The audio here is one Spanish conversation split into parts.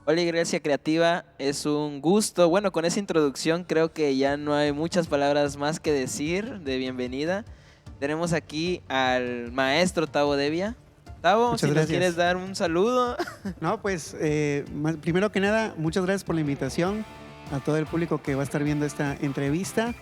Hola Iglesia Creativa, es un gusto. Bueno, con esa introducción creo que ya no hay muchas palabras más que decir de bienvenida. Tenemos aquí al maestro Tavo Devia. Tavo, Muchas si nos quieres gracias. dar un saludo. No, pues primero que nada, muchas gracias por la invitación a todo el público que va a estar viendo esta entrevista.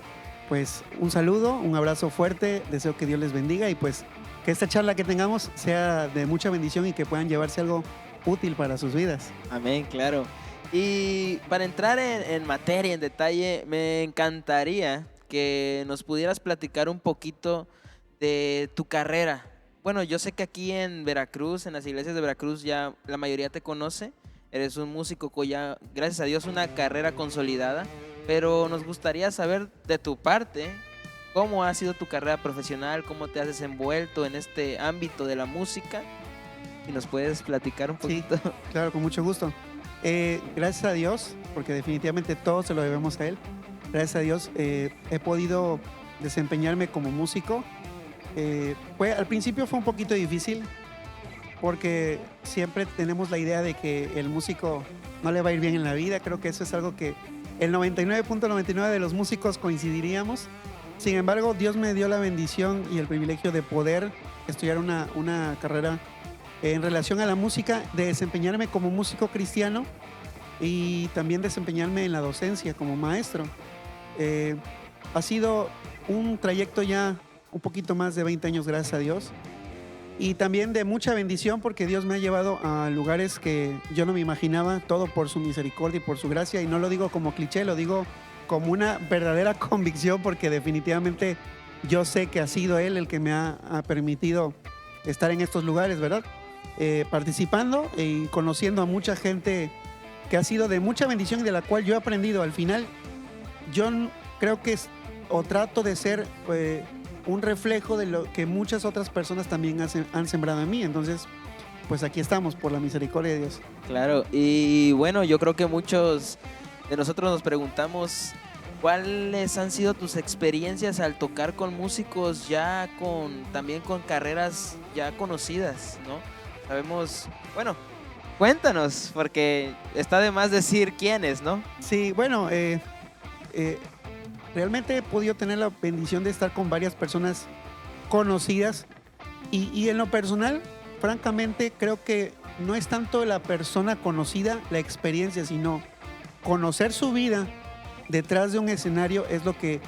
Pues un saludo, un abrazo fuerte, deseo que Dios les bendiga y pues que esta charla que tengamos sea de mucha bendición y que puedan llevarse algo útil para sus vidas. Amén, claro. Y para entrar en materia, en detalle, me encantaría que nos pudieras platicar un poquito de tu carrera. Bueno, yo sé que aquí en Veracruz, en las iglesias de Veracruz, ya la mayoría te conoce. Eres un músico con ya, gracias a Dios, una carrera consolidada. Pero nos gustaría saber de tu parte, cómo ha sido tu carrera profesional, cómo te has desenvuelto en este ámbito de la música. Y nos puedes platicar un Sí, poquito. claro, con mucho gusto. Gracias a Dios, porque definitivamente todo se lo debemos a Él. Gracias a Dios he podido desempeñarme como músico. Al principio fue un poquito difícil porque siempre tenemos la idea de que el músico no le va a ir bien en la vida. Creo que eso es algo que el 99.99 de los músicos coincidiríamos. Sin embargo, Dios me dio la bendición y el privilegio de poder estudiar una carrera en relación a la música, de desempeñarme como músico cristiano y también desempeñarme en la docencia como maestro. Eh, Ha sido un trayecto ya un poquito más de 20 años, gracias a Dios. Y también de mucha bendición porque Dios me ha llevado a lugares que yo no me imaginaba, todo por su misericordia y por su gracia. Y no lo digo como cliché, lo digo como una verdadera convicción porque definitivamente yo sé que ha sido Él el que me ha permitido estar en estos lugares, ¿verdad? Participando y conociendo a mucha gente que ha sido de mucha bendición y de la cual yo he aprendido. Al final, yo creo que o trato de ser un reflejo de lo que muchas otras personas también han sembrado en mí. Entonces, pues aquí estamos, por la misericordia de Dios. Claro, y bueno, yo creo que muchos de nosotros nos preguntamos cuáles han sido tus experiencias al tocar con músicos ya también con carreras ya conocidas, ¿no? Sabemos, bueno, cuéntanos, porque está de más decir quiénes, ¿no? Sí, bueno, eh, realmente he podido tener la bendición de estar con varias personas conocidas y en lo personal, francamente, creo que no es tanto la persona conocida, la experiencia, sino conocer su vida detrás de un escenario es lo que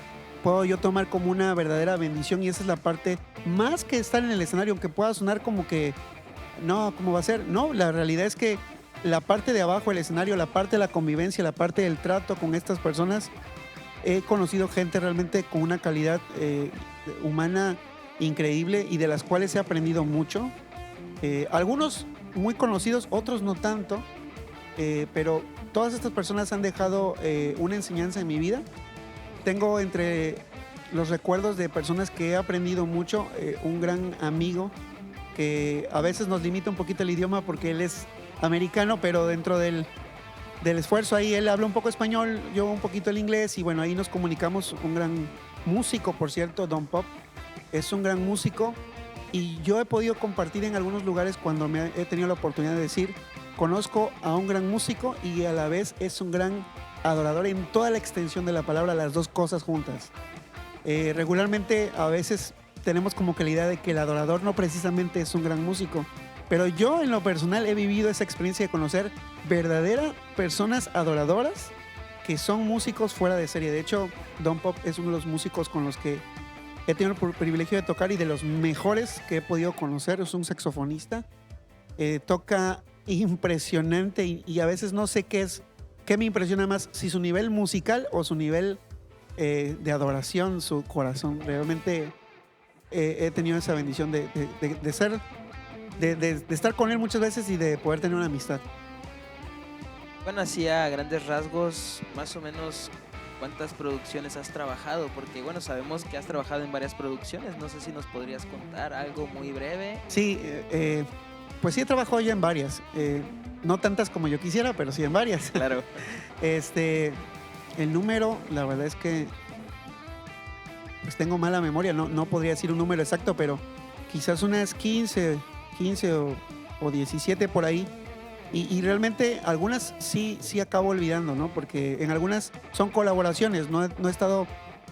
puedo yo tomar como una verdadera bendición y esa es la parte más que estar en el escenario, aunque pueda sonar como que no, ¿cómo va a ser? No, la realidad es que la parte de abajo del escenario, la parte de la convivencia, la parte del trato con estas personas, he conocido gente realmente con una calidad humana increíble y de las cuales he aprendido mucho. Algunos muy conocidos, otros no tanto, pero todas estas personas han dejado una enseñanza en mi vida. Tengo entre los recuerdos de personas que he aprendido mucho, un gran amigo que a veces nos limita un poquito el idioma porque él es americano, pero dentro del esfuerzo ahí él habla un poco español, yo un poquito el inglés y bueno, ahí nos comunicamos. Un gran músico, por cierto, Don Pop, es un gran músico y yo he podido compartir en algunos lugares cuando he tenido la oportunidad de decir, conozco a un gran músico y a la vez es un gran adorador en toda la extensión de la palabra, las dos cosas juntas. Regularmente a veces tenemos como que la idea de que el adorador no precisamente es un gran músico, pero yo en lo personal he vivido esa experiencia de conocer verdaderas personas adoradoras que son músicos fuera de serie. De hecho, Don Pop es uno de los músicos con los que he tenido el privilegio de tocar y de los mejores que he podido conocer. Es un saxofonista, toca impresionante y a veces no sé qué me impresiona más, si su nivel musical o su nivel de adoración, su corazón. Realmente he tenido esa bendición de ser, de estar con él muchas veces y de poder tener una amistad. Bueno, así a grandes rasgos, más o menos, ¿cuántas producciones has trabajado? Porque, bueno, sabemos que has trabajado en varias producciones. No sé si nos podrías contar algo muy breve. Sí, pues sí he trabajado ya en varias. No tantas como yo quisiera, pero sí en varias. Claro. El número, la verdad es que pues tengo mala memoria, no podría decir un número exacto, pero quizás unas 15 o 17 por ahí Y realmente algunas sí acabo olvidando, ¿no? Porque en algunas son colaboraciones, no he estado,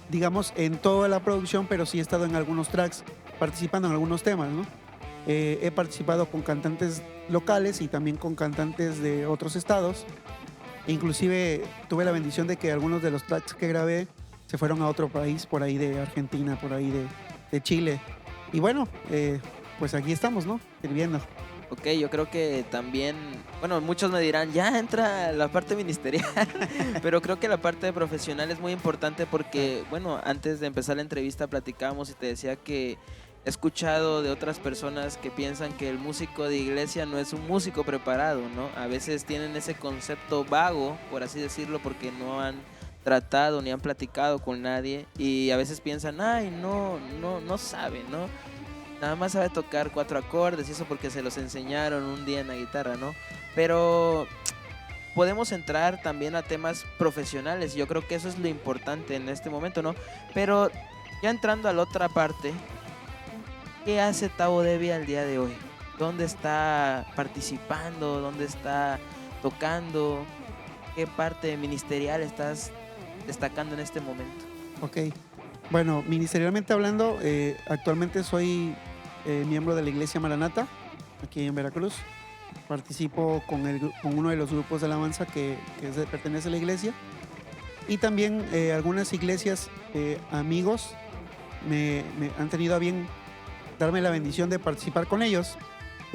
digamos, en toda la producción, pero sí he estado en algunos tracks, participando en algunos temas, ¿no? He participado con cantantes locales y también con cantantes de otros estados. Inclusive tuve la bendición de que algunos de los tracks que grabé se fueron a otro país, por ahí de Argentina, por ahí de Chile. Y bueno, pues aquí estamos, ¿no? Sirviendo. Ok, yo creo que también, bueno, muchos me dirán, ya entra la parte ministerial, pero creo que la parte profesional es muy importante porque, bueno, antes de empezar la entrevista platicábamos y te decía que he escuchado de otras personas que piensan que el músico de iglesia no es un músico preparado, ¿no? A veces tienen ese concepto vago, por así decirlo, porque no han tratado ni han platicado con nadie y a veces piensan, ay, no sabe, ¿no? Nada más sabe tocar 4 acordes y eso porque se los enseñaron un día en la guitarra, ¿no? Pero podemos entrar también a temas profesionales. Yo creo que eso es lo importante en este momento, ¿no? Pero ya entrando a la otra parte, ¿qué hace Tavo Devi al día de hoy? ¿Dónde está participando? ¿Dónde está tocando? ¿Qué parte ministerial estás destacando en este momento? Ok. Bueno, ministerialmente hablando, actualmente soy miembro de la Iglesia Maranata, aquí en Veracruz. Participo con uno de los grupos de alabanza que pertenece a la iglesia. Y también algunas iglesias, amigos, me han tenido a bien darme la bendición de participar con ellos.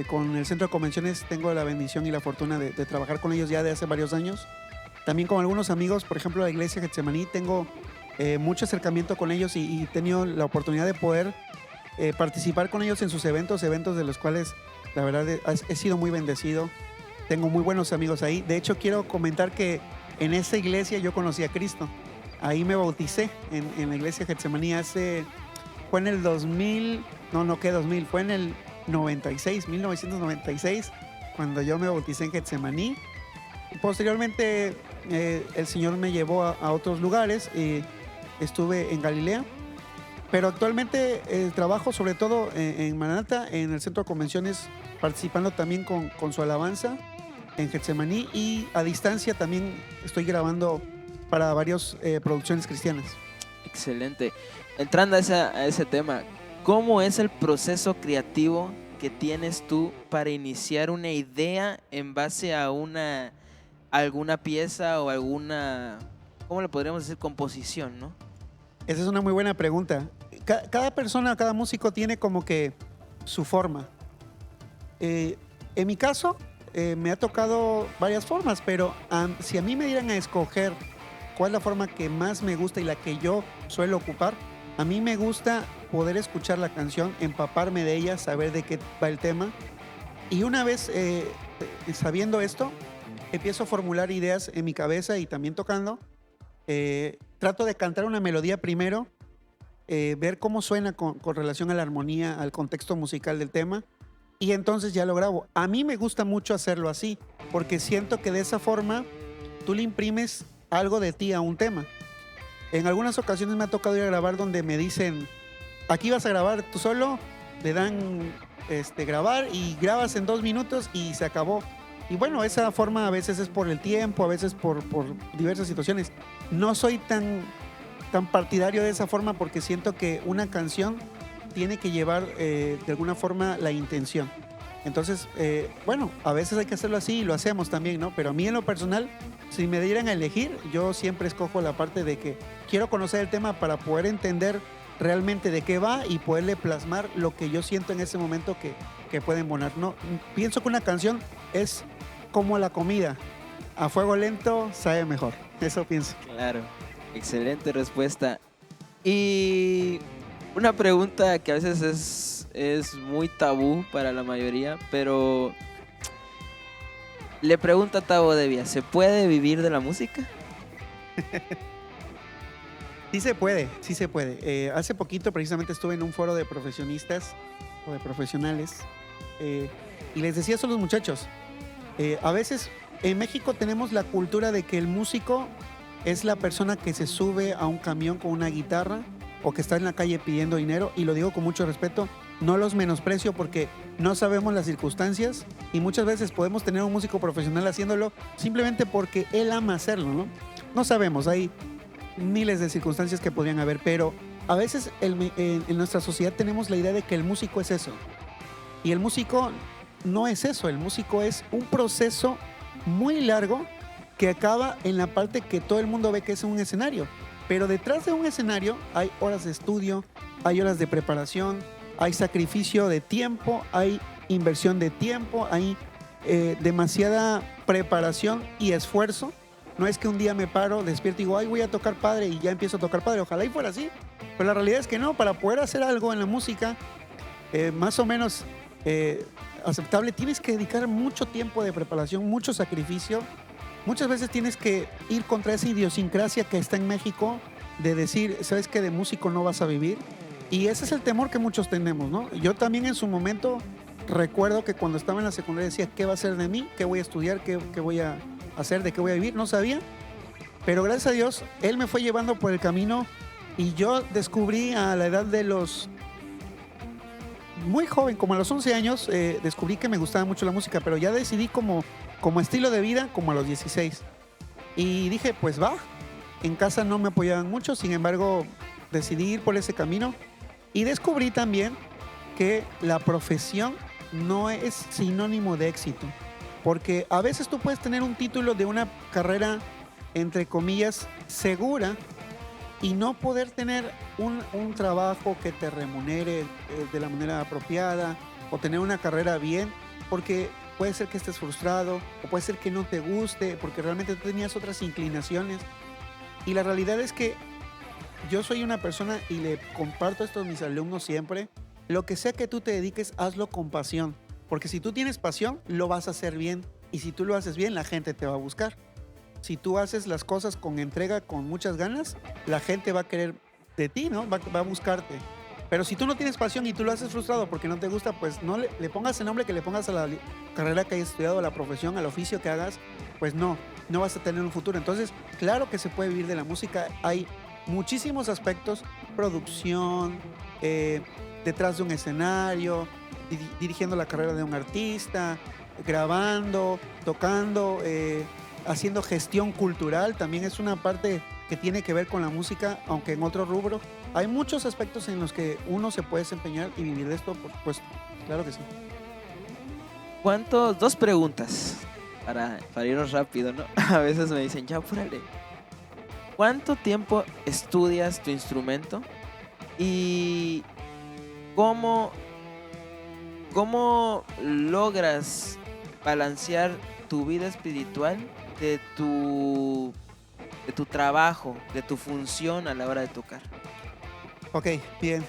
Con el Centro de Convenciones tengo la bendición y la fortuna de trabajar con ellos ya de hace varios años. También con algunos amigos, por ejemplo, la iglesia Getsemaní, tengo mucho acercamiento con ellos y he tenido la oportunidad de poder participar con ellos en sus eventos de los cuales la verdad he sido muy bendecido. Tengo muy buenos amigos ahí. De hecho, quiero comentar que en esa iglesia yo conocí a Cristo. Ahí me bauticé en la iglesia Getsemaní fue en el 2000, ¿qué 2000? Fue en el 1996, cuando yo me bauticé en Getsemaní. Posteriormente el Señor me llevó a otros lugares y estuve en Galilea, pero actualmente trabajo sobre todo en Maranata, en el Centro de Convenciones, participando también con su alabanza en Getsemaní y a distancia también estoy grabando para varias producciones cristianas. Excelente. Entrando a ese tema, ¿cómo es el proceso creativo que tienes tú para iniciar una idea en base a alguna pieza o alguna, ¿cómo le podríamos decir? Composición, ¿no? Esa es una muy buena pregunta. Cada persona, cada músico tiene como que su forma. En mi caso, me ha tocado varias formas, pero si a mí me dieran a escoger cuál es la forma que más me gusta y la que yo suelo ocupar, a mí me gusta poder escuchar la canción, empaparme de ella, saber de qué va el tema. Y una vez sabiendo esto, empiezo a formular ideas en mi cabeza y también tocando. Trato de cantar una melodía primero, ver cómo suena con relación a la armonía, al contexto musical del tema, y entonces ya lo grabo. A mí me gusta mucho hacerlo así, porque siento que de esa forma tú le imprimes algo de ti a un tema. En algunas ocasiones me ha tocado ir a grabar donde me dicen, aquí vas a grabar tú solo, le dan grabar y grabas en 2 minutos y se acabó. Y bueno, esa forma a veces es por el tiempo, a veces por diversas situaciones. No soy tan partidario de esa forma porque siento que una canción tiene que llevar de alguna forma la intención. Entonces, bueno, a veces hay que hacerlo así y lo hacemos también, ¿no? Pero a mí en lo personal, si me dieran a elegir, yo siempre escojo la parte de que quiero conocer el tema para poder entender realmente de qué va y poderle plasmar lo que yo siento en ese momento que puede embonar. No, pienso que una canción es como la comida, a fuego lento sabe mejor, eso pienso. Claro, excelente respuesta. Y una pregunta que a veces es muy tabú para la mayoría, pero le pregunto a Tavo Devi, ¿se puede vivir de la música? Sí se puede, sí se puede. Hace poquito precisamente estuve en un foro de profesionistas o de profesionales y les decía eso a los muchachos. A veces en México tenemos la cultura de que el músico es la persona que se sube a un camión con una guitarra o que está en la calle pidiendo dinero, y lo digo con mucho respeto, no los menosprecio porque no sabemos las circunstancias y muchas veces podemos tener un músico profesional haciéndolo simplemente porque él ama hacerlo, ¿no? No sabemos, hay miles de circunstancias que podrían haber, pero a veces en nuestra sociedad tenemos la idea de que el músico es eso. Y el músico no es eso, el músico es un proceso muy largo que acaba en la parte que todo el mundo ve que es un escenario. Pero detrás de un escenario hay horas de estudio, hay horas de preparación, hay sacrificio de tiempo, hay inversión de tiempo, hay demasiada preparación y esfuerzo. No es que un día me paro, despierto y digo, ay, voy a tocar padre y ya empiezo a tocar padre. Ojalá y fuera así. Pero la realidad es que no, para poder hacer algo en la música más o menos aceptable, tienes que dedicar mucho tiempo de preparación, mucho sacrificio. Muchas veces tienes que ir contra esa idiosincrasia que está en México de decir, ¿sabes qué? De músico no vas a vivir. Y ese es el temor que muchos tenemos, ¿no? Yo también en su momento recuerdo que cuando estaba en la secundaria decía, ¿qué va a ser de mí? ¿Qué voy a estudiar? ¿Qué voy a hacer? ¿De qué voy a vivir? No sabía. Pero gracias a Dios, Él me fue llevando por el camino y yo descubrí a la edad de los... muy joven, como a los 11 años, descubrí que me gustaba mucho la música, pero ya decidí como estilo de vida como a los 16. Y dije, pues va. En casa no me apoyaban mucho, sin embargo, decidí ir por ese camino. Y descubrí también que la profesión no es sinónimo de éxito. Porque a veces tú puedes tener un título de una carrera, entre comillas, segura, y no poder tener un trabajo que te remunere de la manera apropiada o tener una carrera bien, porque puede ser que estés frustrado o puede ser que no te guste porque realmente tú tenías otras inclinaciones. Y la realidad es que yo soy una persona y le comparto esto a mis alumnos siempre, lo que sea que tú te dediques, hazlo con pasión, porque si tú tienes pasión, lo vas a hacer bien y si tú lo haces bien, la gente te va a buscar. Si tú haces las cosas con entrega, con muchas ganas, la gente va a querer de ti, ¿no? Va a buscarte. Pero si tú no tienes pasión y tú lo haces frustrado porque no te gusta, pues no le pongas el nombre que le pongas a la carrera que hayas estudiado, a la profesión, al oficio que hagas, pues no vas a tener un futuro. Entonces, claro que se puede vivir de la música. Hay muchísimos aspectos, producción, detrás de un escenario, dirigiendo la carrera de un artista, grabando, tocando, haciendo gestión cultural, también es una parte que tiene que ver con la música, aunque en otro rubro. Hay muchos aspectos en los que uno se puede desempeñar y vivir de esto, por supuesto. Claro que sí. Dos preguntas para irnos rápido, ¿no? A veces me dicen, ya apúrale. ¿Cuánto tiempo estudias tu instrumento? Y ¿cómo logras balancear tu vida espiritual de tu trabajo, de tu función a la hora de tocar? Ok, bien.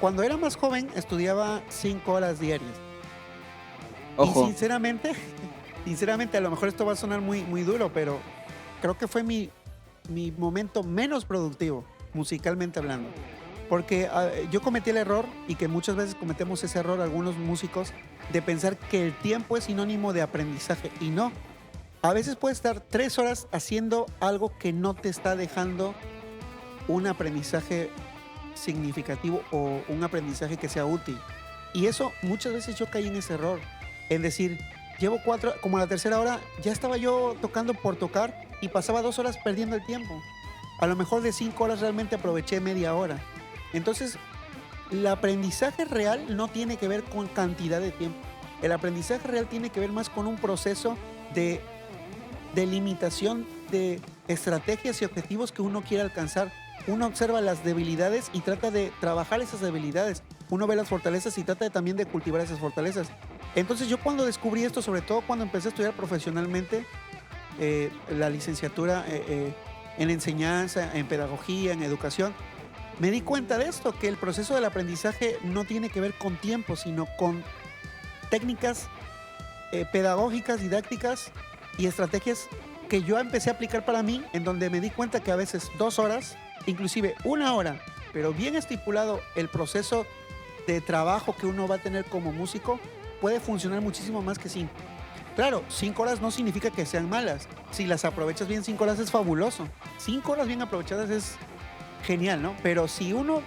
Cuando era más joven estudiaba 5 horas diarias. Ojo. Y sinceramente, a lo mejor esto va a sonar muy, muy duro, pero creo que fue mi momento menos productivo, musicalmente hablando. Porque yo cometí el error, y que muchas veces cometemos ese error algunos músicos, de pensar que el tiempo es sinónimo de aprendizaje, y no. A veces puedes estar 3 horas haciendo algo que no te está dejando un aprendizaje significativo o un aprendizaje que sea útil. Y eso, muchas veces yo caí en ese error, en decir, llevo 4, como a la tercera hora, ya estaba yo tocando por tocar y pasaba 2 horas perdiendo el tiempo. A lo mejor de 5 horas realmente aproveché media hora. Entonces, el aprendizaje real no tiene que ver con cantidad de tiempo. El aprendizaje real tiene que ver más con un proceso de limitación de estrategias y objetivos que uno quiere alcanzar. Uno observa las debilidades y trata de trabajar esas debilidades. Uno ve las fortalezas y trata también de cultivar esas fortalezas. Entonces yo cuando descubrí esto, sobre todo cuando empecé a estudiar profesionalmente la licenciatura en enseñanza, en pedagogía, en educación, me di cuenta de esto, que el proceso del aprendizaje no tiene que ver con tiempo, sino con técnicas pedagógicas, didácticas y estrategias que yo empecé a aplicar para mí, en donde me di cuenta que a veces 2 horas, inclusive 1 hora, pero bien estipulado el proceso de trabajo que uno va a tener como músico, puede funcionar muchísimo más que 5. Claro, 5 horas no significa que sean malas. Si las aprovechas bien, 5 horas es fabuloso. 5 horas bien aprovechadas es genial, ¿no? Pero si uno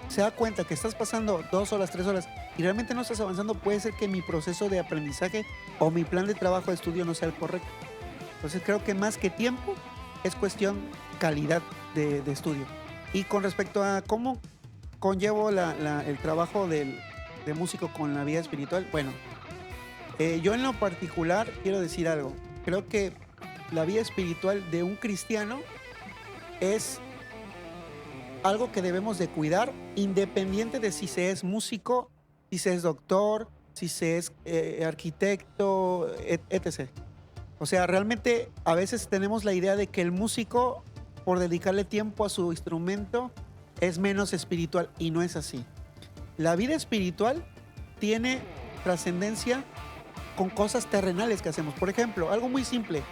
se da cuenta que estás pasando 2 horas, 3 horas y realmente no estás avanzando, puede ser que mi proceso de aprendizaje o mi plan de trabajo de estudio no sea el correcto. Entonces creo que más que tiempo es cuestión calidad de estudio. Y con respecto a cómo conllevo el trabajo de músico con la vida espiritual, bueno, yo en lo particular quiero decir algo. Creo que la vida espiritual de un cristiano es algo que debemos de cuidar, independiente de si se es músico, si se es doctor, si se es arquitecto, etc. O sea, realmente a veces tenemos la idea de que el músico, por dedicarle tiempo a su instrumento, es menos espiritual, y no es así. La vida espiritual tiene trascendencia con cosas terrenales que hacemos. Por ejemplo, algo muy simple,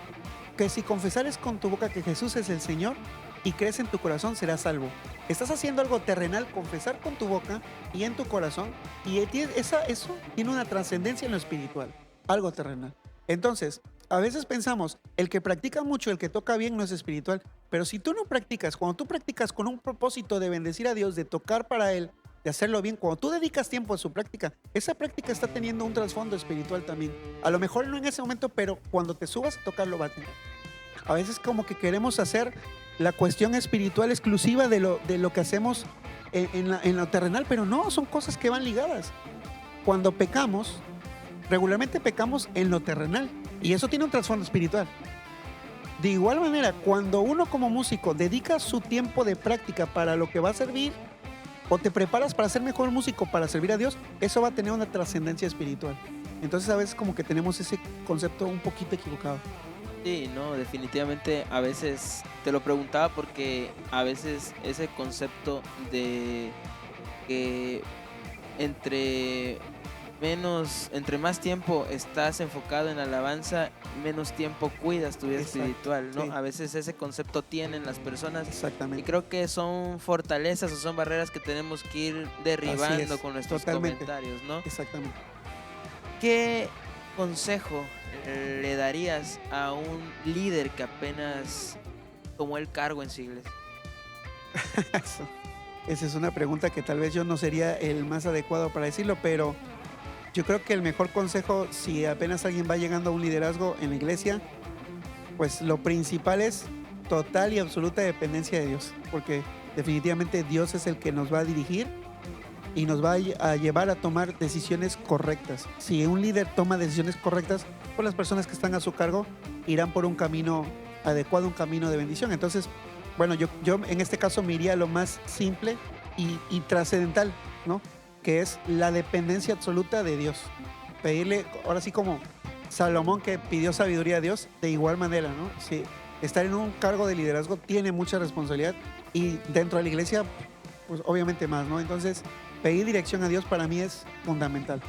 que si confesares con tu boca que Jesús es el Señor y crees en tu corazón, serás salvo. Estás haciendo algo terrenal, confesar con tu boca y en tu corazón, y eso tiene una trascendencia en lo espiritual, algo terrenal. Entonces, a veces pensamos, el que practica mucho, el que toca bien no es espiritual, pero si tú no practicas, cuando tú practicas con un propósito de bendecir a Dios, de tocar para Él, de hacerlo bien, cuando tú dedicas tiempo a su práctica, esa práctica está teniendo un trasfondo espiritual también. A lo mejor no en ese momento, pero cuando te subas a tocar lo va a tener. A veces como que queremos hacer la cuestión espiritual exclusiva de lo que hacemos en lo terrenal, pero no, son cosas que van ligadas. Cuando pecamos, regularmente pecamos en lo terrenal, y eso tiene un trasfondo espiritual. De igual manera, cuando uno como músico dedica su tiempo de práctica para lo que va a servir, o te preparas para ser mejor músico, para servir a Dios, eso va a tener una trascendencia espiritual. Entonces a veces como que tenemos ese concepto un poquito equivocado. Sí, no, definitivamente a veces te lo preguntaba porque a veces ese concepto de que entre más tiempo estás enfocado en alabanza, menos tiempo cuidas tu vida espiritual, ¿no? Sí. A veces ese concepto tienen las personas. Exactamente. Y creo que son fortalezas o son barreras que tenemos que ir derribando con nuestros comentarios, ¿no? Exactamente. ¿Qué consejo le darías a un líder que apenas tomó el cargo en su iglesia? Esa es una pregunta que tal vez yo no sería el más adecuado para decirlo, pero yo creo que el mejor consejo, si apenas alguien va llegando a un liderazgo en la iglesia, pues lo principal es total y absoluta dependencia de Dios, porque definitivamente Dios es el que nos va a dirigir y nos va a llevar a tomar decisiones correctas. Si un líder toma decisiones correctas, pues las personas que están a su cargo irán por un camino adecuado, un camino de bendición. Entonces, bueno, yo en este caso me iría a lo más simple y trascendental, ¿no? Que es la dependencia absoluta de Dios. Pedirle, ahora sí como Salomón que pidió sabiduría a Dios, de igual manera, ¿no? Sí, estar en un cargo de liderazgo tiene mucha responsabilidad, y dentro de la iglesia, pues obviamente más, ¿no? Entonces, pedir dirección a Dios para mí es fundamental.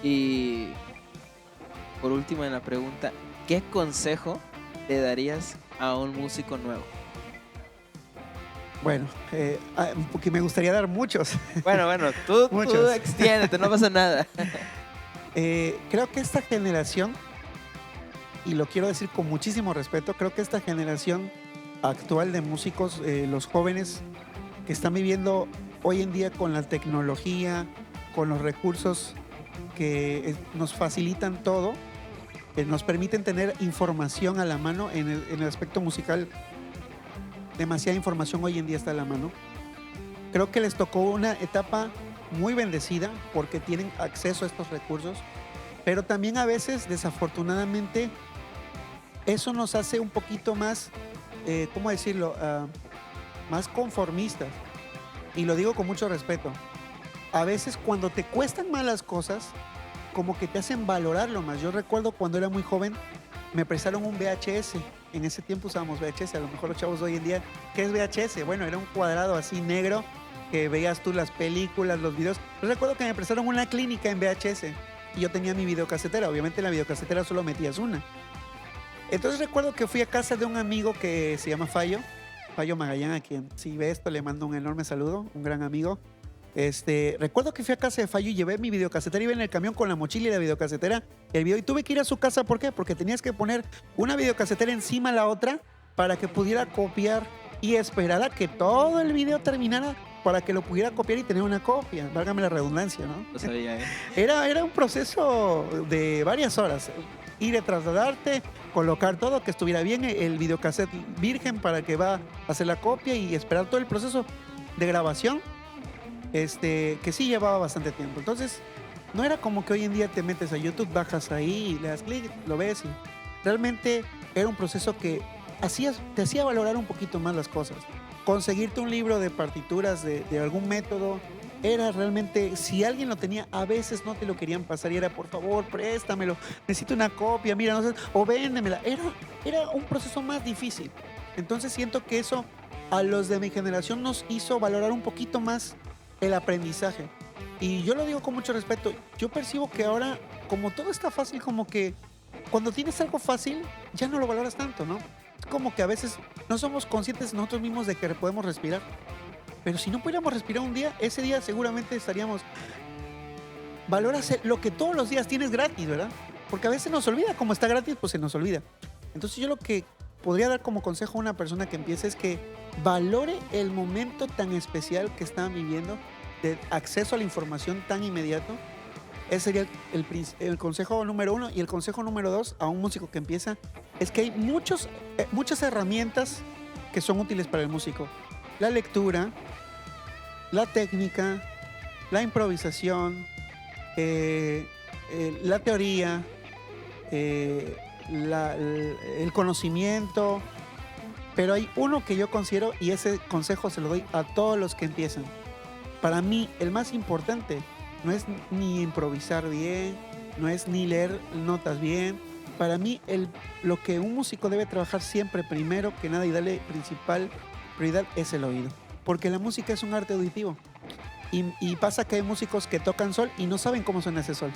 Y por último en la pregunta, ¿qué consejo le darías a un músico nuevo? Bueno, porque me gustaría dar muchos. Bueno, tú Muchos. extiéndete, no pasa nada. Creo que esta generación, y lo quiero decir con muchísimo respeto, creo que esta generación actual de músicos, los jóvenes que están viviendo hoy en día con la tecnología, con los recursos que nos facilitan todo, nos permiten tener información a la mano en el aspecto musical. Demasiada información hoy en día está a la mano. Creo que les tocó una etapa muy bendecida porque tienen acceso a estos recursos, pero también a veces, desafortunadamente, eso nos hace un poquito más, ¿cómo decirlo? Más conformistas. Y lo digo con mucho respeto. A veces cuando te cuestan más las cosas, como que te hacen valorarlo más. Yo recuerdo cuando era muy joven, me prestaron un VHS. En ese tiempo usábamos VHS, a lo mejor los chavos de hoy en día, ¿qué es VHS? Bueno, era un cuadrado así negro que veías tú las películas, los videos. Yo recuerdo que me prestaron una clínica en VHS y yo tenía mi videocasetera. Obviamente en la videocasetera solo metías una. Entonces recuerdo que fui a casa de un amigo que se llama Fallo Magallán, a quien si ve esto le mando un enorme saludo, un gran amigo. Recuerdo que fui a casa de Fallo y llevé mi videocasetera, iba en el camión con la mochila y la videocasetera y tuve que ir a su casa. ¿Por qué? Porque tenías que poner una videocasetera encima de la otra para que pudiera copiar y esperar a que todo el video terminara para que lo pudiera copiar y tener una copia, válgame la redundancia, ¿no? No sabía, ¿eh? Era un proceso de varias horas. Ir a trasladarte, colocar todo, que estuviera bien el videocassette virgen para que va a hacer la copia y esperar todo el proceso de grabación, que sí llevaba bastante tiempo. Entonces, no era como que hoy en día te metes a YouTube, bajas ahí, le das clic, lo ves y realmente era un proceso que te hacía valorar un poquito más las cosas. Conseguirte un libro de partituras de algún método era realmente, si alguien lo tenía, a veces no te lo querían pasar y era, por favor, préstamelo, necesito una copia, mira, no sé, o véndemela. Era un proceso más difícil. Entonces siento que eso a los de mi generación nos hizo valorar un poquito más el aprendizaje. Y yo lo digo con mucho respeto. Yo percibo que ahora, como todo está fácil, como que cuando tienes algo fácil, ya no lo valoras tanto, ¿no? Como que a veces no somos conscientes nosotros mismos de que podemos respirar. Pero si no pudiéramos respirar un día, ese día seguramente estaríamos... Valoras lo que todos los días tienes gratis, ¿verdad? Porque a veces nos olvida, como está gratis, pues se nos olvida. Entonces yo lo que podría dar como consejo a una persona que empiece es que valore el momento tan especial que están viviendo, de acceso a la información tan inmediato. Ese sería el consejo número 1. Y el consejo número 2 a un músico que empieza es que hay muchas herramientas que son útiles para el músico. La lectura, la técnica, la improvisación, la teoría, el conocimiento. Pero hay uno que yo considero, y ese consejo se lo doy a todos los que empiezan. Para mí, el más importante no es ni improvisar bien, no es ni leer notas bien. Para mí, lo que un músico debe trabajar siempre, primero que nada, y darle principal prioridad, es el oído. Porque la música es un arte auditivo. Y pasa que hay músicos que tocan sol y no saben cómo suena ese sol.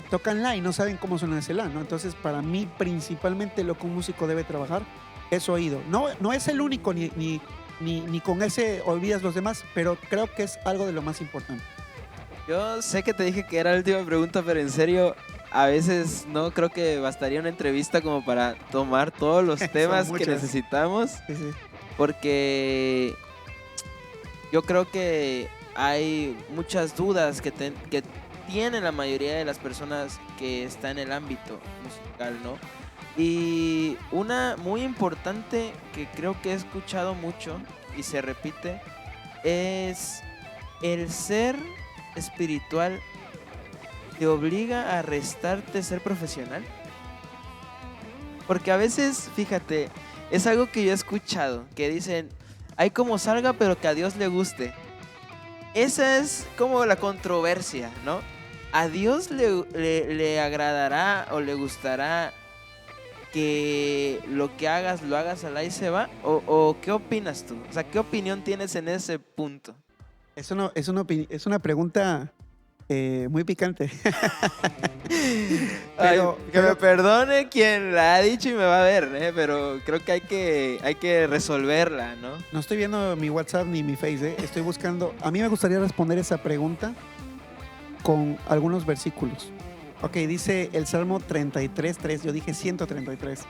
Tocan la y no saben cómo suena ese la, ¿no? Entonces, para mí, principalmente lo que un músico debe trabajar es oído. No es el único, ni con ese olvidas los demás, pero creo que es algo de lo más importante. Yo sé que te dije que era la última pregunta, pero en serio, a veces no creo que bastaría una entrevista como para tomar todos los temas que necesitamos. Sí, sí. Porque yo creo que hay muchas dudas que tienen la mayoría de las personas que están en el ámbito musical, ¿no? Y una muy importante que creo que he escuchado mucho y se repite es: el ser espiritual te obliga a restarte ser profesional. Porque a veces, fíjate, es algo que yo he escuchado, que dicen, hay como salga pero que a Dios le guste. Esa es como la controversia, ¿no? ¿A Dios le agradará o le gustará que lo que hagas, lo hagas al ahí se va? ¿O qué opinas tú? O sea, ¿qué opinión tienes en ese punto? Es una pregunta muy picante. Pero, que me perdone quien la ha dicho y me va a ver, pero creo que hay que resolverla, ¿no? No estoy viendo mi WhatsApp ni mi Face, estoy buscando. A mí me gustaría responder esa pregunta con algunos versículos. Ok, dice el Salmo 33:3, yo dije 133.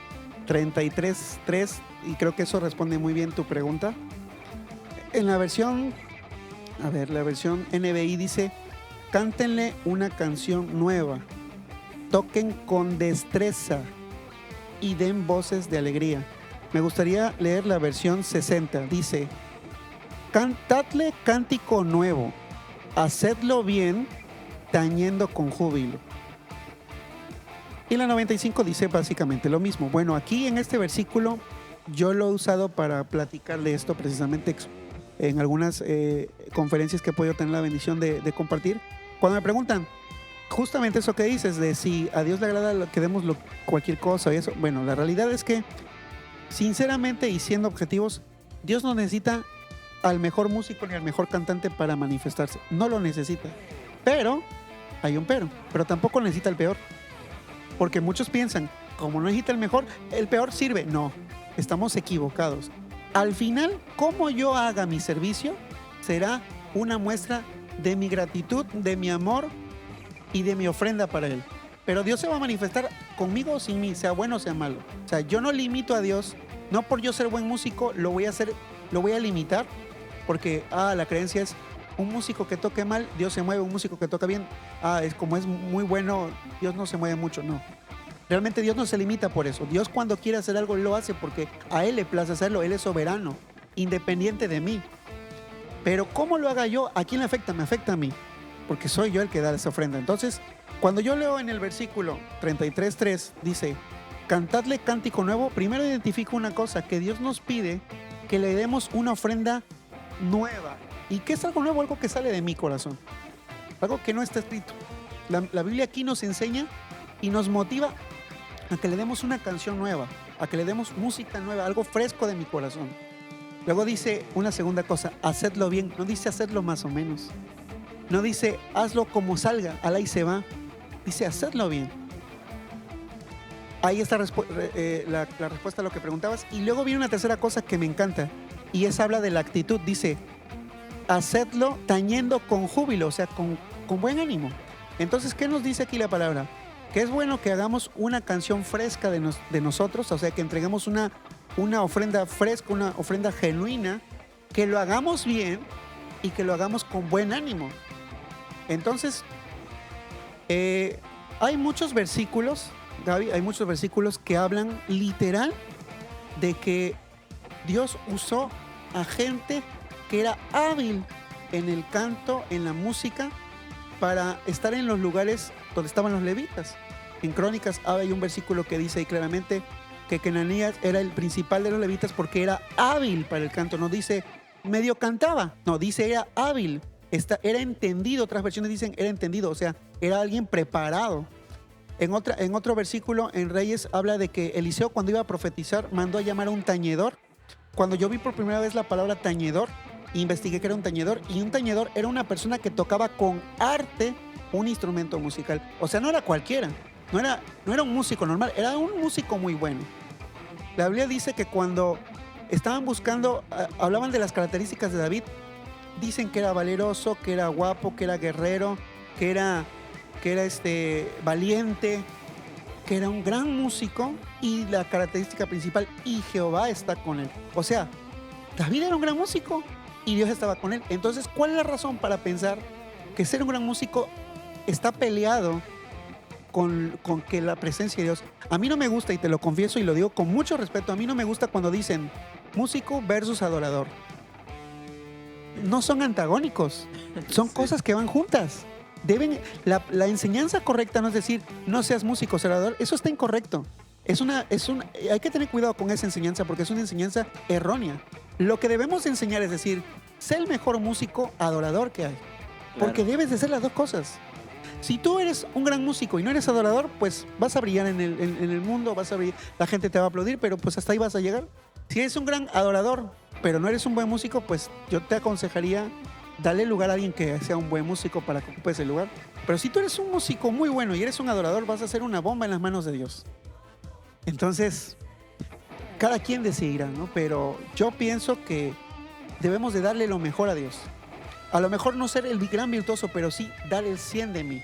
33:3, y creo que eso responde muy bien tu pregunta. En la versión NBI dice: cántenle una canción nueva, toquen con destreza y den voces de alegría. Me gustaría leer la versión 60. Dice: cantadle cántico nuevo, hacedlo bien, tañendo con júbilo. Y la 95 dice básicamente lo mismo. Bueno, aquí en este versículo yo lo he usado para platicar de esto precisamente en algunas conferencias que he podido tener la bendición de compartir. Cuando me preguntan justamente eso que dices, de si a Dios le agrada que demos cualquier cosa y eso. Bueno, la realidad es que, sinceramente y siendo objetivos, Dios no necesita al mejor músico ni al mejor cantante para manifestarse. No lo necesita. Pero, hay un pero tampoco necesita el peor. Porque muchos piensan, como no necesita el peor sirve. No, estamos equivocados. Al final, como yo haga mi servicio, será una muestra de mi gratitud, de mi amor y de mi ofrenda para Él. Pero Dios se va a manifestar conmigo o sin mí, sea bueno o sea malo. O sea, yo no limito a Dios, no por yo ser buen músico lo voy a limitar, porque la creencia es un músico que toque mal, Dios se mueve, un músico que toca bien, es como es muy bueno, Dios no se mueve mucho, no. Realmente Dios no se limita por eso. Dios cuando quiere hacer algo lo hace porque a Él le place hacerlo, Él es soberano, independiente de mí. Pero cómo lo haga yo, ¿a quién le afecta? Me afecta a mí, porque soy yo el que da esa ofrenda. Entonces, cuando yo leo en el versículo 33:3, dice, cantadle cántico nuevo, primero identifico una cosa, que Dios nos pide que le demos una ofrenda nueva. ¿Y qué es algo nuevo? Algo que sale de mi corazón, algo que no está escrito. La Biblia aquí nos enseña y nos motiva a que le demos una canción nueva, a que le demos música nueva, algo fresco de mi corazón. Luego dice una segunda cosa, hacedlo bien. No dice hacerlo más o menos. No dice hazlo como salga, al ahí se va. Dice hacedlo bien. Ahí está la respuesta a lo que preguntabas. Y luego viene una tercera cosa que me encanta. Y es habla de la actitud. Dice, hacedlo tañendo con júbilo, o sea, con buen ánimo. Entonces, ¿qué nos dice aquí la palabra? Que es bueno que hagamos una canción fresca de nosotros, o sea, que entreguemos una ofrenda fresca, una ofrenda genuina, que lo hagamos bien y que lo hagamos con buen ánimo. Entonces, hay muchos versículos, Gaby, hay muchos versículos que hablan literal de que Dios usó a gente que era hábil en el canto, en la música, para estar en los lugares donde estaban los levitas. En Crónicas hay un versículo que dice ahí claramente que Kenanías era el principal de los levitas porque era hábil para el canto. No dice medio cantaba, no, dice era hábil, era entendido. Otras versiones dicen era entendido, o sea, era alguien preparado. En otro versículo en Reyes habla de que Eliseo, cuando iba a profetizar, mandó a llamar a un tañedor. Cuando yo vi por primera vez la palabra tañedor, investigué que era un tañedor, y un tañedor era una persona que tocaba con arte un instrumento musical. O sea, no era cualquiera, no era un músico normal, era un músico muy bueno. La Biblia dice que cuando estaban buscando, hablaban de las características de David, dicen que era valeroso, que era guapo, que era guerrero, que era valiente, que era un gran músico, y la característica principal, y Jehová está con él. O sea, David era un gran músico y Dios estaba con él. Entonces, ¿cuál es la razón para pensar que ser un gran músico está peleado con que la presencia de Dios? A mí no me gusta, y te lo confieso y lo digo con mucho respeto, a mí no me gusta cuando dicen músico versus adorador. No son antagónicos, son Sí. cosas que van juntas. La enseñanza correcta no es decir no seas músico, ser adorador. Eso está incorrecto. Hay que tener cuidado con esa enseñanza porque es una enseñanza errónea. Lo que debemos enseñar es decir, sé el mejor músico adorador que hay. Porque Claro. debes de ser las dos cosas. Si tú eres un gran músico y no eres adorador, pues vas a brillar en el mundo, vas a brillar, la gente te va a aplaudir, pero pues hasta ahí vas a llegar. Si eres un gran adorador, pero no eres un buen músico, pues yo te aconsejaría darle lugar a alguien que sea un buen músico para que ocupe ese lugar. Pero si tú eres un músico muy bueno y eres un adorador, vas a ser una bomba en las manos de Dios. Entonces, cada quien decidirá, ¿no? Pero yo pienso que debemos de darle lo mejor a Dios. A lo mejor no ser el gran virtuoso, pero sí dar el 100 de mí.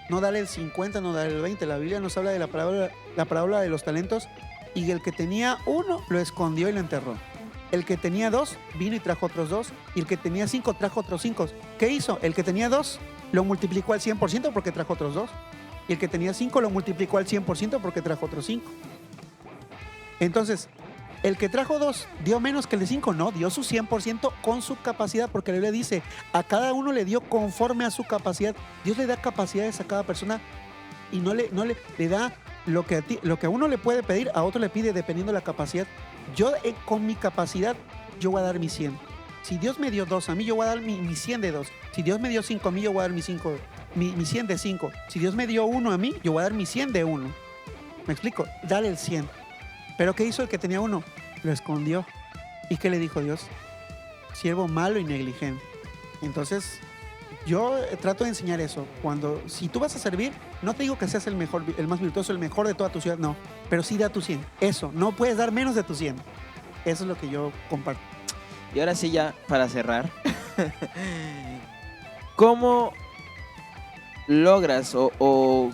No dar el 50, no dar el 20. La Biblia nos habla de la parábola de los talentos, y el que tenía uno lo escondió y lo enterró. El que tenía 2 vino y trajo otros 2, y el que tenía 5 trajo otros 5. ¿Qué hizo? El que tenía 2 lo multiplicó al 100% porque trajo otros 2. Y el que tenía 5 lo multiplicó al 100% porque trajo otros 5. Entonces, el que trajo 2 dio menos que el de 5, no, dio su 100% con su capacidad, porque la Biblia dice, a cada uno le dio conforme a su capacidad. Dios le da capacidades a cada persona y no le da lo que a uno le puede pedir, a otro le pide dependiendo de la capacidad. Yo con mi capacidad, yo voy a dar mi 100. Si Dios me dio 2, a mí yo voy a dar mi 100 de 2. Si Dios me dio 5, a mí yo voy a dar mi 100 de 5. Si Dios me dio 1 a mí, yo voy a dar mi 100 de 1. ¿Me explico? Dar el 100. Pero ¿qué hizo el que tenía 1? Lo escondió. ¿Y qué le dijo Dios? Siervo malo y negligente. Entonces, yo trato de enseñar eso. Si tú vas a servir, no te digo que seas el mejor, el más virtuoso, el mejor de toda tu ciudad, no. Pero sí da tu 100. Eso, no puedes dar menos de tu 100. Eso es lo que yo comparto. Y ahora sí, ya para cerrar, ¿cómo logras o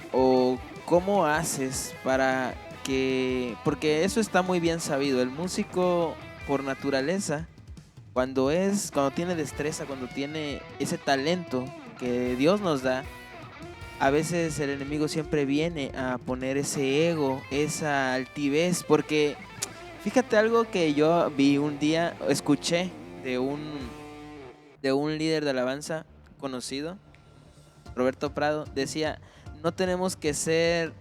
cómo haces para que, porque eso está muy bien sabido, el músico por naturaleza cuando tiene destreza, cuando tiene ese talento que Dios nos da, a veces el enemigo siempre viene a poner ese ego, esa altivez, porque fíjate algo que yo vi un día, escuché de un líder de alabanza conocido, Roberto Prado, decía, no tenemos que ser,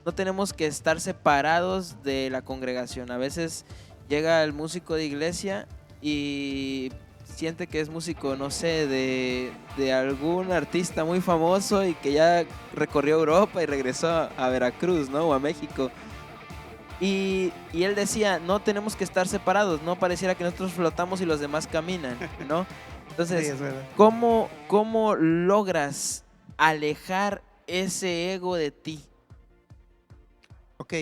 no tenemos que estar separados de la congregación. A veces llega el músico de iglesia y siente que es músico, no sé, de algún artista muy famoso y que ya recorrió Europa y regresó a Veracruz, ¿no? O a México. Y él decía, no tenemos que estar separados, no pareciera que nosotros flotamos y los demás caminan, ¿no? Sí, Entonces, es verdad. ¿cómo logras alejar ese ego de ti? Ok,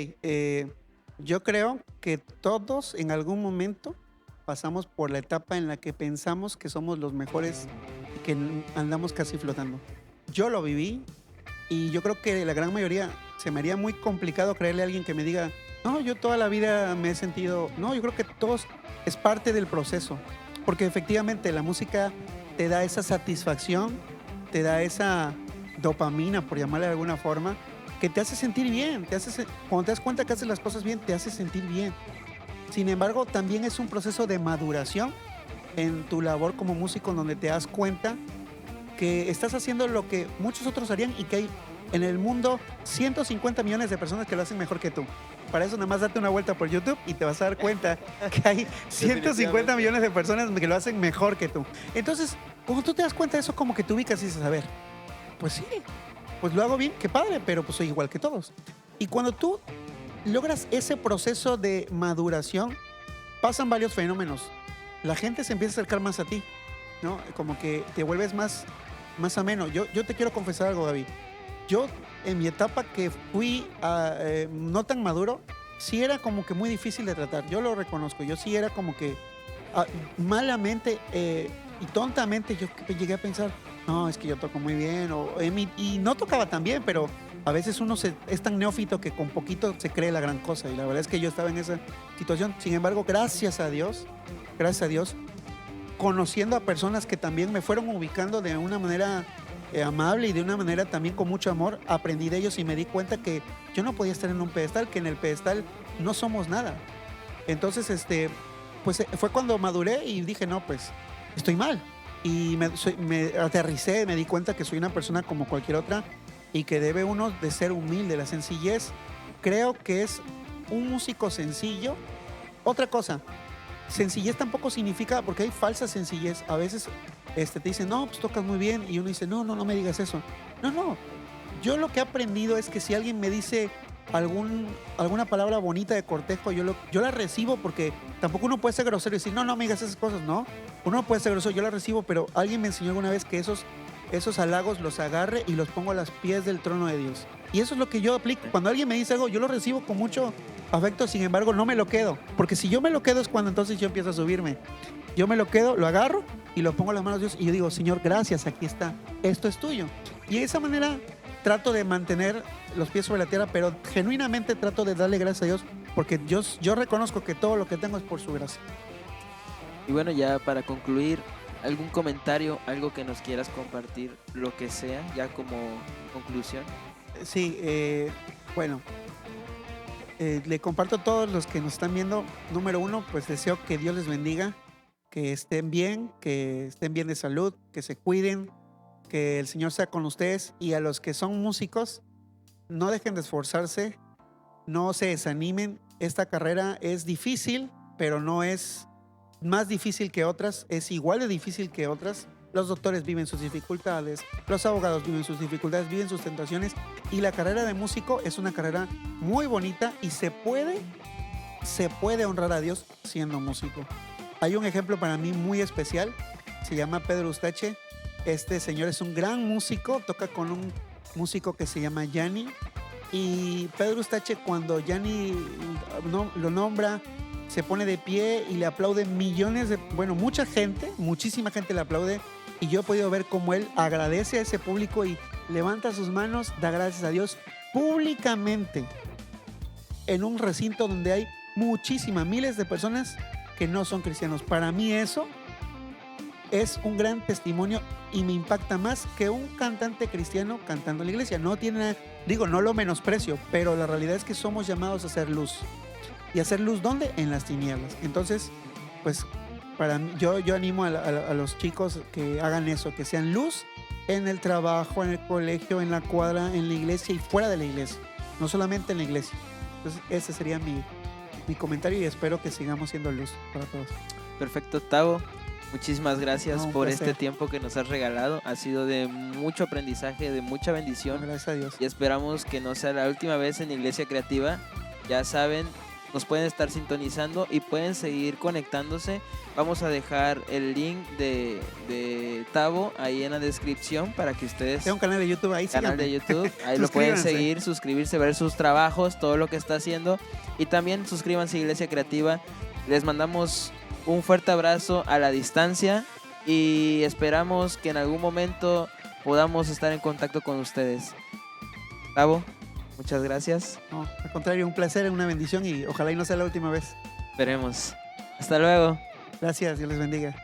yo creo que todos en algún momento pasamos por la etapa en la que pensamos que somos los mejores y que andamos casi flotando. Yo lo viví y yo creo que la gran mayoría se me haría muy complicado creerle a alguien que me diga, no, yo toda la vida me he sentido, no, yo creo que todos es parte del proceso, porque efectivamente la música te da esa satisfacción, te da esa dopamina, por llamarle de alguna forma, que te hace sentir bien, cuando te das cuenta que haces las cosas bien, te hace sentir bien. Sin embargo, también es un proceso de maduración en tu labor como músico, donde te das cuenta que estás haciendo lo que muchos otros harían y que hay en el mundo 150 millones de personas que lo hacen mejor que tú. Para eso nada más date una vuelta por YouTube y te vas a dar cuenta que hay 150 millones de personas que lo hacen mejor que tú. Entonces, cuando tú te das cuenta de eso, como que te ubicas y dices, a ver, pues sí, pues lo hago bien, qué padre, pero pues soy igual que todos. Y cuando tú logras ese proceso de maduración, pasan varios fenómenos. La gente se empieza a acercar más a ti, ¿no? Como que te vuelves más ameno. Yo te quiero confesar algo, Gaby. Yo, en mi etapa que fui no tan maduro, sí era como que muy difícil de tratar. Yo lo reconozco. Yo sí era como que malamente y tontamente yo llegué a pensar, no, es que yo toco muy bien. Y no tocaba tan bien, pero a veces uno es tan neófito que con poquito se cree la gran cosa. Y la verdad es que yo estaba en esa situación. Sin embargo, gracias a Dios, conociendo a personas que también me fueron ubicando de una manera amable y de una manera también con mucho amor, aprendí de ellos y me di cuenta que yo no podía estar en un pedestal, que en el pedestal no somos nada. Entonces, pues fue cuando maduré y dije, no, pues estoy mal. Y me aterricé, me di cuenta que soy una persona como cualquier otra y que debe uno de ser humilde. La sencillez, creo que es un músico sencillo. Otra cosa, sencillez tampoco significa, porque hay falsa sencillez. A veces te dicen, no, pues tocas muy bien. Y uno dice, no me digas eso. No. Yo lo que he aprendido es que si alguien me dice alguna palabra bonita de cortejo, yo la recibo, porque tampoco uno puede ser grosero y decir, no me digas esas cosas, no. Uno puede ser grosero, yo la recibo, pero alguien me enseñó alguna vez que esos halagos los agarre y los pongo a los pies del trono de Dios. Y eso es lo que yo aplico. Cuando alguien me dice algo, yo lo recibo con mucho afecto, sin embargo, no me lo quedo. Porque si yo me lo quedo es cuando entonces yo empiezo a subirme. Yo me lo quedo, lo agarro y lo pongo en las manos de Dios y yo digo, Señor, gracias, aquí está, esto es tuyo. Y de esa manera trato de mantener los pies sobre la tierra, pero genuinamente trato de darle gracias a Dios, porque yo reconozco que todo lo que tengo es por su gracia. Y bueno, ya para concluir, ¿algún comentario, algo que nos quieras compartir, lo que sea, ya como conclusión? Sí, bueno, le comparto a todos los que nos están viendo. Número uno, pues deseo que Dios les bendiga, que estén bien de salud, que se cuiden, que el Señor sea con ustedes. Y a los que son músicos, no dejen de esforzarse, no se desanimen. Esta carrera es difícil, pero no es más difícil que otras, es igual de difícil que otras. Los doctores viven sus dificultades, los abogados viven sus dificultades, viven sus tentaciones, y la carrera de músico es una carrera muy bonita y se puede honrar a Dios siendo músico. Hay un ejemplo para mí muy especial, se llama Pedro Ustache. Este señor es un gran músico, toca con un músico que se llama Yanni, y Pedro Ustache, cuando Yanni lo nombra, se pone de pie y le aplauden muchísima gente le aplaude, y yo he podido ver cómo él agradece a ese público y levanta sus manos, da gracias a Dios públicamente en un recinto donde hay miles de personas que no son cristianos. Para mí eso es un gran testimonio y me impacta más que un cantante cristiano cantando en la iglesia. No tiene, digo, no lo menosprecio, pero la realidad es que somos llamados a hacer luz. ¿Y hacer luz dónde? En las tinieblas. Entonces, pues para mí, yo animo a los chicos que hagan eso, que sean luz en el trabajo, en el colegio, en la cuadra, en la iglesia y fuera de la iglesia, no solamente en la iglesia. Entonces ese sería mi comentario y espero que sigamos siendo luz para todos. Perfecto, Tavo. Muchísimas gracias No, un por placer. este tiempo que nos has regalado. Ha sido de mucho aprendizaje, de mucha bendición. Gracias a Dios. Y esperamos que no sea la última vez en Iglesia Creativa. Ya saben, nos pueden estar sintonizando y pueden seguir conectándose. Vamos a dejar el link de Tavo ahí en la descripción para que ustedes... Tengo un canal de YouTube ahí, Canal síganme. de YouTube, ahí lo pueden Suscríbanse. seguir, suscribirse, ver sus trabajos, todo lo que está haciendo. Y también suscríbanse a Iglesia Creativa. Les mandamos un fuerte abrazo a la distancia y esperamos que en algún momento podamos estar en contacto con ustedes. Tavo, muchas gracias. No, al contrario, un placer, una bendición y ojalá y no sea la última vez. Veremos. Hasta luego. Gracias, Dios les bendiga.